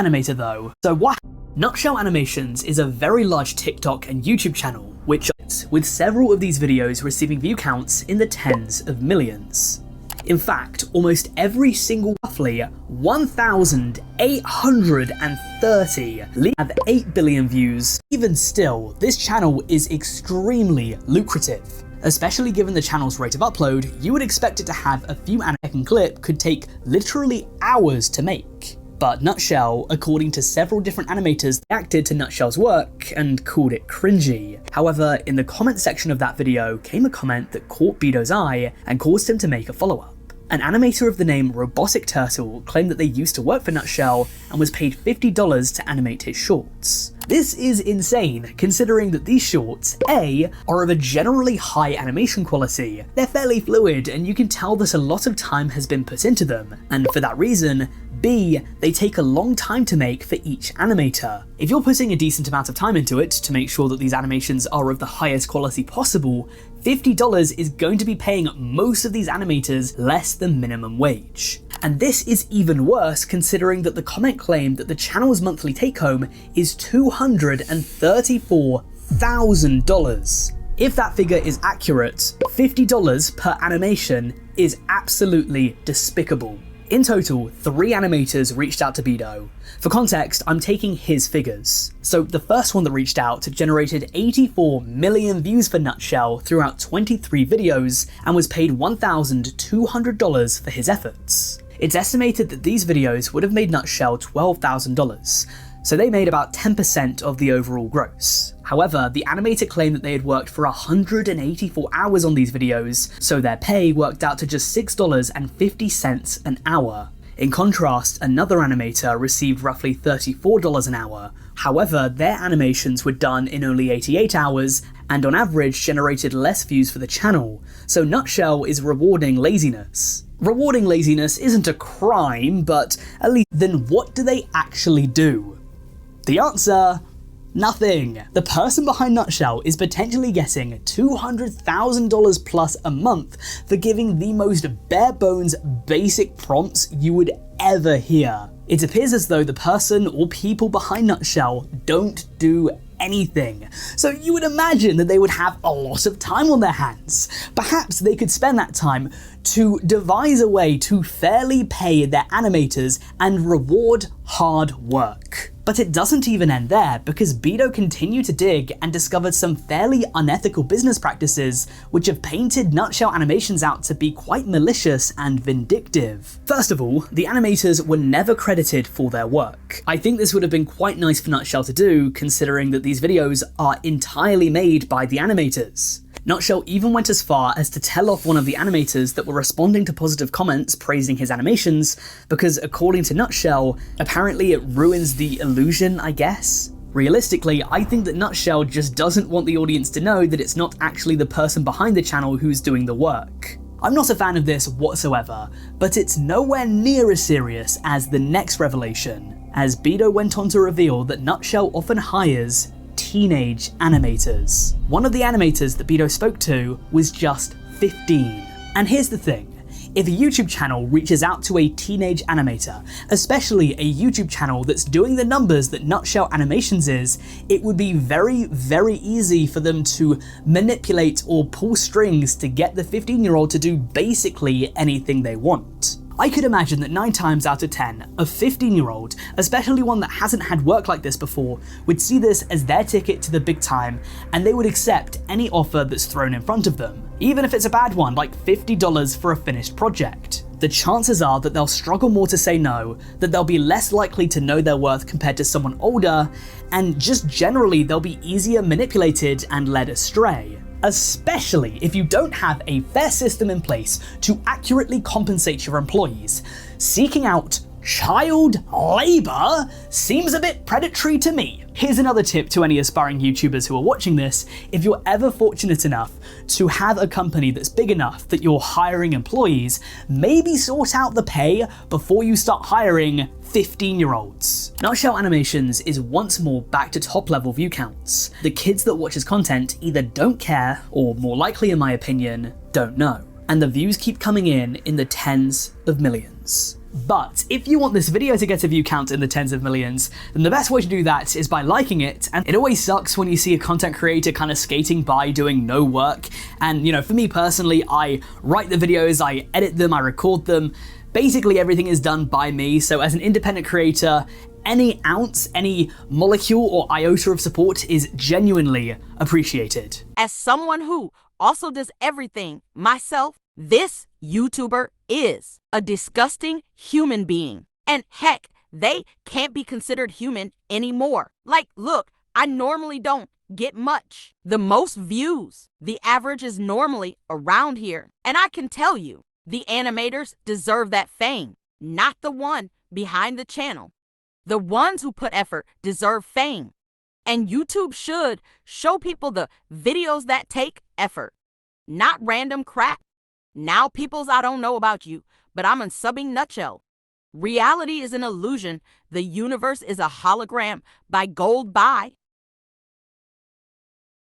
animator though. So what? Nutshell Animations is a very large TikTok and YouTube channel, which with several of these videos receiving view counts in the tens of millions. In fact, almost every single roughly 1,830 have 8 billion views. Even still, this channel is extremely lucrative. Especially given the channel's rate of upload, you would expect it to have a few second clip could take literally hours to make. But Nutshell, according to several different animators, reacted to Nutshell's work and called it cringy. However, in the comment section of that video came a comment that caught Bedo's eye and caused him to make a follow-up. An animator of the name Robotic Turtle claimed that they used to work for Nutshell and was paid $50 to animate his shorts. This is insane, considering that these shorts, A, are of a generally high animation quality. They're fairly fluid and you can tell that a lot of time has been put into them, and for that reason, B, they take a long time to make for each animator. If you're putting a decent amount of time into it to make sure that these animations are of the highest quality possible, $50 is going to be paying most of these animators less than minimum wage. And this is even worse considering that the comment claimed that the channel's monthly take-home is $234,000. If that figure is accurate, $50 per animation is absolutely despicable. In total, 3 animators reached out to Bedo. For context, I'm taking his figures. So the first one that reached out generated 84 million views for Nutshell throughout 23 videos and was paid $1,200 for his efforts. It's estimated that these videos would have made Nutshell $12,000, so they made about 10% of the overall gross. However, the animator claimed that they had worked for 184 hours on these videos, so their pay worked out to just $6.50 an hour. In contrast, another animator received roughly $34 an hour. However, their animations were done in only 88 hours and on average generated less views for the channel, so Nutshell is rewarding laziness. Rewarding laziness isn't a crime, but at least then what do they actually do? The answer: nothing. The person behind Nutshell is potentially getting $200,000 plus a month for giving the most bare bones basic prompts you would ever hear. It appears as though the person or people behind Nutshell don't do anything. So you would imagine that they would have a lot of time on their hands. Perhaps they could spend that time to devise a way to fairly pay their animators and reward hard work. But it doesn't even end there, because Bedo continued to dig and discovered some fairly unethical business practices which have painted Nutshell Animations out to be quite malicious and vindictive. First of all, the animators were never credited for their work. I think this would have been quite nice for Nutshell to do, considering that these videos are entirely made by the animators. Nutshell even went as far as to tell off one of the animators that were responding to positive comments praising his animations, because according to Nutshell, apparently it ruins the illusion, I guess? Realistically, I think that Nutshell just doesn't want the audience to know that it's not actually the person behind the channel who's doing the work. I'm not a fan of this whatsoever, but it's nowhere near as serious as the next revelation, as Bedo went on to reveal that Nutshell often hires teenage animators. One of the animators that Bedo spoke to was just 15. And here's the thing, if a YouTube channel reaches out to a teenage animator, especially a YouTube channel that's doing the numbers that Nutshell Animations is, it would be very, very easy for them to manipulate or pull strings to get the 15-year-old to do basically anything they want. I could imagine that 9 times out of 10, a 15-year-old, especially one that hasn't had work like this before, would see this as their ticket to the big time, and they would accept any offer that's thrown in front of them, even if it's a bad one, like $50 for a finished project. The chances are that they'll struggle more to say no, that they'll be less likely to know their worth compared to someone older, and just generally they'll be easier manipulated and led astray. Especially if you don't have a fair system in place to accurately compensate your employees. Seeking out child labor seems a bit predatory to me. Here's another tip to any aspiring YouTubers who are watching this. If you're ever fortunate enough to have a company that's big enough that you're hiring employees, maybe sort out the pay before you start hiring 15-year-olds. Nutshell Animations is once more back to top-level view counts. The kids that watch his content either don't care, or more likely in my opinion, don't know. And the views keep coming in the tens of millions. But if you want this video to get a view count in the tens of millions, then the best way to do that is by liking it. And it always sucks when you see a content creator kind of skating by doing no work. And you know, for me personally, I write the videos, I edit them, I record them. Basically everything is done by me. So as an independent creator, any ounce, any molecule or iota of support is genuinely appreciated. As someone who also does everything myself, this YouTuber is a disgusting human being. And heck, they can't be considered human anymore. Like, look, I normally don't get much. The most views, the average is normally around here. And I can tell you, the animators deserve that fame, not the one behind the channel. The ones who put effort deserve fame. And YouTube should show people the videos that take effort, not random crap. Now, peoples, I don't know about you, but I'm in subbing nutshell. Reality is an illusion. The universe is a hologram by Gold By.